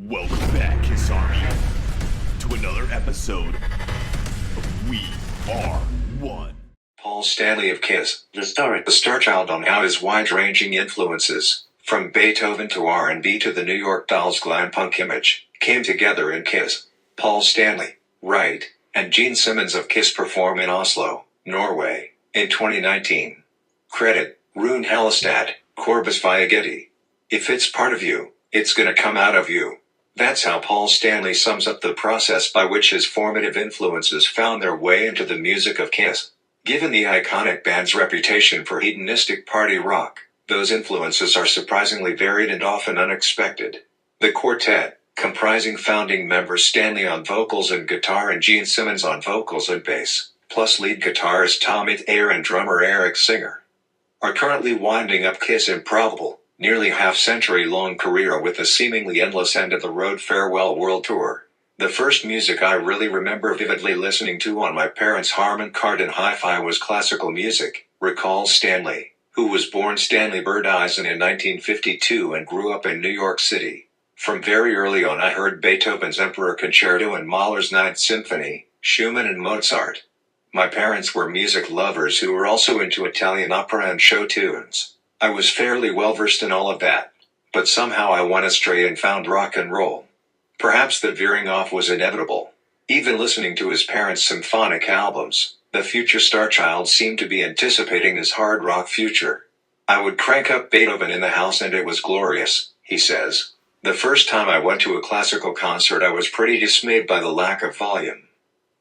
Welcome back, Kiss Army, to another episode of We Are One. Paul Stanley of Kiss, the star child on how his wide-ranging influences, from Beethoven to R&B to the New York Dolls glam punk image, came together in Kiss. Paul Stanley, right, and Gene Simmons of Kiss perform in Oslo, Norway, in 2019. Credit, Rune Hallestad, Corbus Viagetti. If it's part of you, it's gonna come out of you. That's how Paul Stanley sums up the process by which his formative influences found their way into the music of Kiss. Given the iconic band's reputation for hedonistic party rock, those influences are surprisingly varied and often unexpected. The quartet, comprising founding members Stanley on vocals and guitar and Gene Simmons on vocals and bass, plus lead guitarist Tommy Thayer and drummer Eric Singer, are currently winding up Kiss' improbable, nearly half-century-long career with a seemingly endless end-of-the-road farewell world tour. The first music I really remember vividly listening to on my parents' Harman Kardon hi-fi was classical music, recalls Stanley, who was born Stanley Bird Eisen in 1952 and grew up in New York City. From very early on I heard Beethoven's Emperor Concerto and Mahler's Ninth Symphony, Schumann and Mozart. My parents were music lovers who were also into Italian opera and show tunes. I was fairly well versed in all of that, but somehow I went astray and found rock and roll. Perhaps the veering off was inevitable. Even listening to his parents' symphonic albums, the future star child seemed to be anticipating his hard rock future. I would crank up Beethoven in the house and it was glorious, he says. The first time I went to a classical concert I was pretty dismayed by the lack of volume.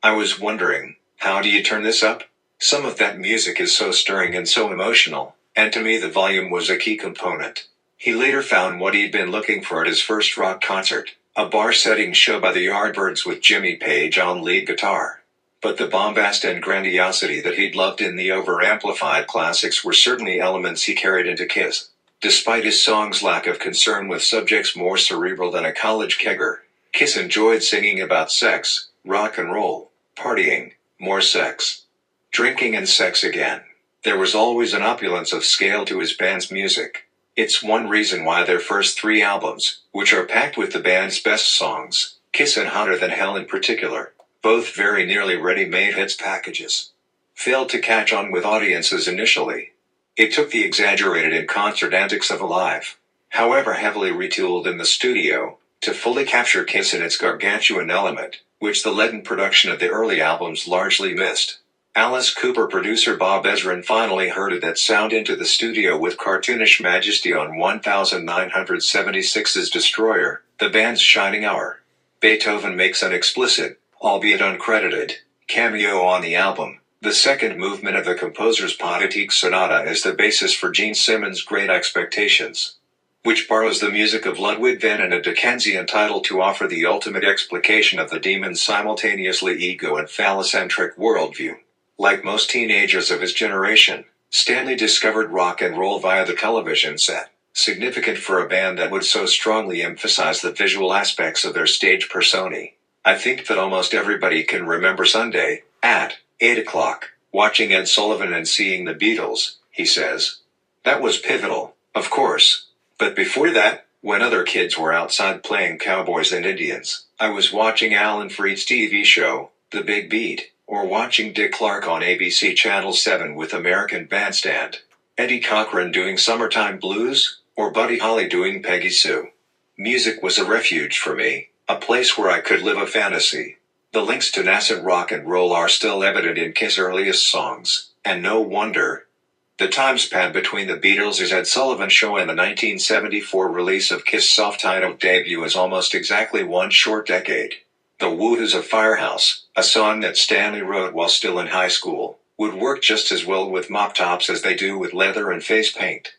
I was wondering, how do you turn this up? Some of that music is so stirring and so emotional, and to me the volume was a key component. He later found what he'd been looking for at his first rock concert. A bar-setting show by the Yardbirds with Jimmy Page on lead guitar. But the bombast and grandiosity that he'd loved in the over-amplified classics were certainly elements he carried into Kiss. Despite his song's lack of concern with subjects more cerebral than a college kegger, Kiss enjoyed singing about sex, rock and roll, partying, more sex, drinking and sex again. There was always an opulence of scale to his band's music. It's one reason why their first three albums, which are packed with the band's best songs, Kiss and Hotter Than Hell in particular, both very nearly ready-made hits packages, failed to catch on with audiences initially. It took the exaggerated in-concert antics of a live, however heavily retooled in the studio, to fully capture Kiss in its gargantuan element, which the leaden production of the early albums largely missed. Alice Cooper producer Bob Ezrin finally herded that sound into the studio with cartoonish majesty on 1976's Destroyer, the band's shining hour. Beethoven makes an explicit, albeit uncredited, cameo on the album. The second movement of the composer's Pathetique Sonata is the basis for Gene Simmons' Great Expectations, which borrows the music of Ludwig van and a Dickensian title to offer the ultimate explication of the demon's simultaneously ego and phallocentric worldview. Like most teenagers of his generation, Stanley discovered rock and roll via the television set, significant for a band that would so strongly emphasize the visual aspects of their stage personae. I think that almost everybody can remember Sunday, at 8 o'clock, watching Ed Sullivan and seeing the Beatles, he says. That was pivotal, of course. But before that, when other kids were outside playing cowboys and Indians, I was watching Alan Freed's TV show, The Big Beat, or watching Dick Clark on ABC Channel 7 with American Bandstand, Eddie Cochran doing Summertime Blues, or Buddy Holly doing Peggy Sue. Music was a refuge for me, a place where I could live a fantasy. The links to nascent rock and roll are still evident in Kiss' earliest songs, and no wonder. The time span between the Beatles' Ed Sullivan Show and the 1974 release of Kiss' self-titled debut is almost exactly one short decade. The Woohoos of Firehouse, a song that Stanley wrote while still in high school, would work just as well with mop tops as they do with leather and face paint.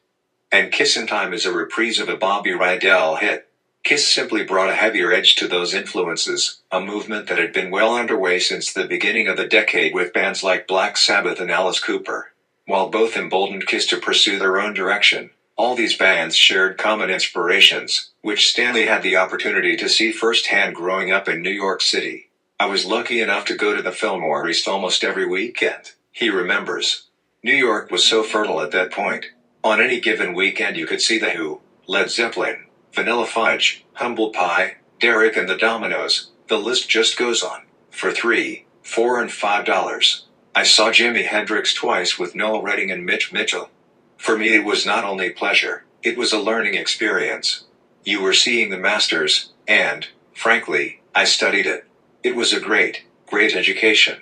And Kiss in Time is a reprise of a Bobby Rydell hit. Kiss simply brought a heavier edge to those influences, a movement that had been well underway since the beginning of the decade with bands like Black Sabbath and Alice Cooper. While both emboldened Kiss to pursue their own direction, all these bands shared common inspirations, which Stanley had the opportunity to see firsthand growing up in New York City. I was lucky enough to go to the Fillmore East almost every weekend, he remembers. New York was so fertile at that point. On any given weekend you could see The Who, Led Zeppelin, Vanilla Fudge, Humble Pie, Derek and the Dominoes, the list just goes on. For $3, $4, and $5. I saw Jimi Hendrix twice with Noel Redding and Mitch Mitchell. For me it was not only pleasure, it was a learning experience. You were seeing the masters, and, frankly, I studied it. It was a great education.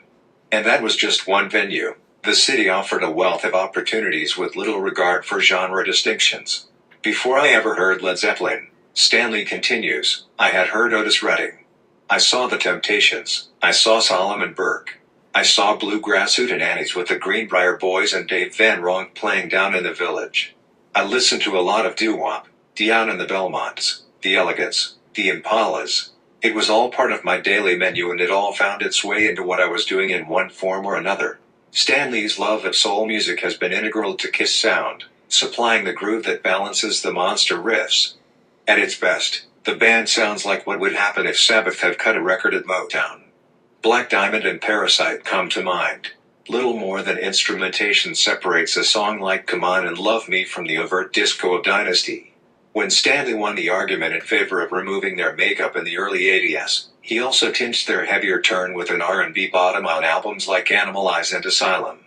And that was just one venue. The city offered a wealth of opportunities with little regard for genre distinctions. Before I ever heard Led Zeppelin, Stanley continues, I had heard Otis Redding. I saw The Temptations. I saw Solomon Burke. I saw Bluegrass Hootenannies with the Greenbrier Boys and Dave Van Ronk playing down in the Village. I listened to a lot of doo-wop, Dion and the Belmonts, the Elegants, the Impalas. It was all part of my daily menu and it all found its way into what I was doing in one form or another. Stanley's love of soul music has been integral to Kiss sound, supplying the groove that balances the monster riffs. At its best, the band sounds like what would happen if Sabbath had cut a record at Motown. Black Diamond and Parasite come to mind. Little more than instrumentation separates a song like Come On and Love Me from the overt disco of Dynasty. When Stanley won the argument in favor of removing their makeup in the early 80s, he also tinged their heavier turn with an R&B bottom on albums like Animalize and Asylum.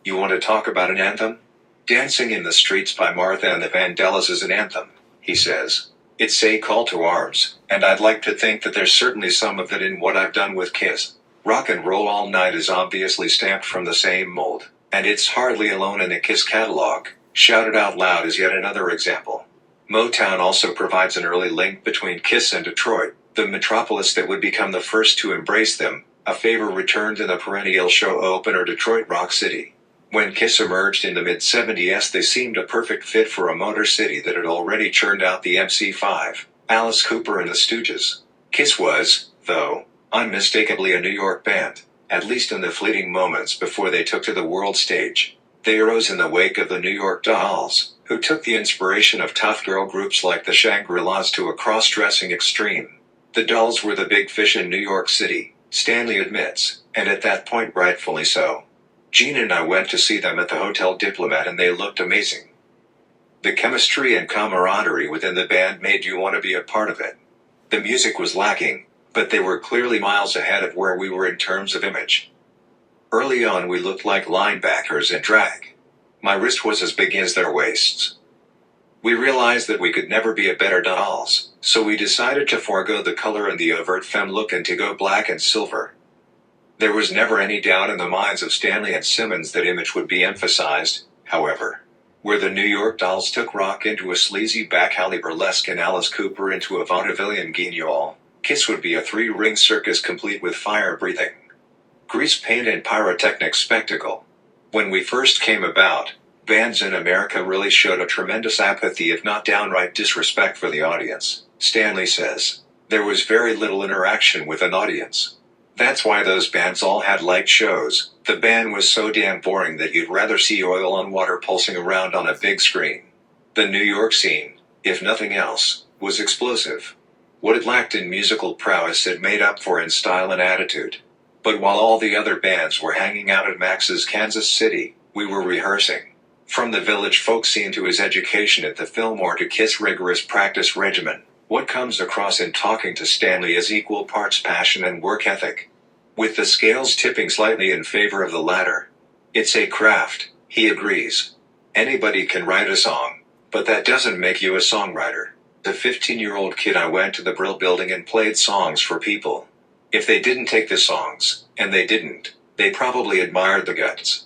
You want to talk about an anthem? Dancing in the Streets by Martha and the Vandellas is an anthem, he says. It's a call to arms, and I'd like to think that there's certainly some of that in what I've done with Kiss. Rock and Roll All Night is obviously stamped from the same mold, and it's hardly alone in the Kiss catalog. Shouted Out Loud is yet another example. Motown also provides an early link between Kiss and Detroit, the metropolis that would become the first to embrace them. A favor returned in the perennial show opener Detroit Rock City. When Kiss emerged in the mid-70s, they seemed a perfect fit for a motor city that had already churned out the MC5, Alice Cooper and the Stooges. Kiss was, though, unmistakably a New York band, at least in the fleeting moments before they took to the world stage. They arose in the wake of the New York Dolls, who took the inspiration of tough girl groups like the Shangri-Las to a cross-dressing extreme. The Dolls were the big fish in New York City, Stanley admits, and at that point rightfully so. Gene and I went to see them at the Hotel Diplomat and they looked amazing. The chemistry and camaraderie within the band made you want to be a part of it. The music was lacking, but they were clearly miles ahead of where we were in terms of image. Early on we looked like linebackers in drag. My wrist was as big as their waists. We realized that we could never be a better Dolls, so we decided to forego the color and the overt femme look and to go black and silver. There was never any doubt in the minds of Stanley and Simmons that image would be emphasized, however. Where the New York Dolls took rock into a sleazy back alley burlesque and Alice Cooper into a vaudevillian guignol, Kiss would be a three-ring circus complete with fire-breathing, grease paint and pyrotechnic spectacle. When we first came about, bands in America really showed a tremendous apathy if not downright disrespect for the audience, Stanley says. There was very little interaction with an audience. That's why those bands all had light shows. The band was so damn boring that you'd rather see oil on water pulsing around on a big screen. The New York scene, if nothing else, was explosive. What it lacked in musical prowess it made up for in style and attitude. But while all the other bands were hanging out at Max's Kansas City, we were rehearsing. From the Village folk scene to his education at the Fillmore to Kiss' rigorous practice regimen, what comes across in talking to Stanley is equal parts passion and work ethic, with the scales tipping slightly in favor of the latter. It's a craft, he agrees. Anybody can write a song, but that doesn't make you a songwriter. The 15-year-old kid I went to the Brill Building and played songs for people. If they didn't take the songs, and they didn't, they probably admired the guts.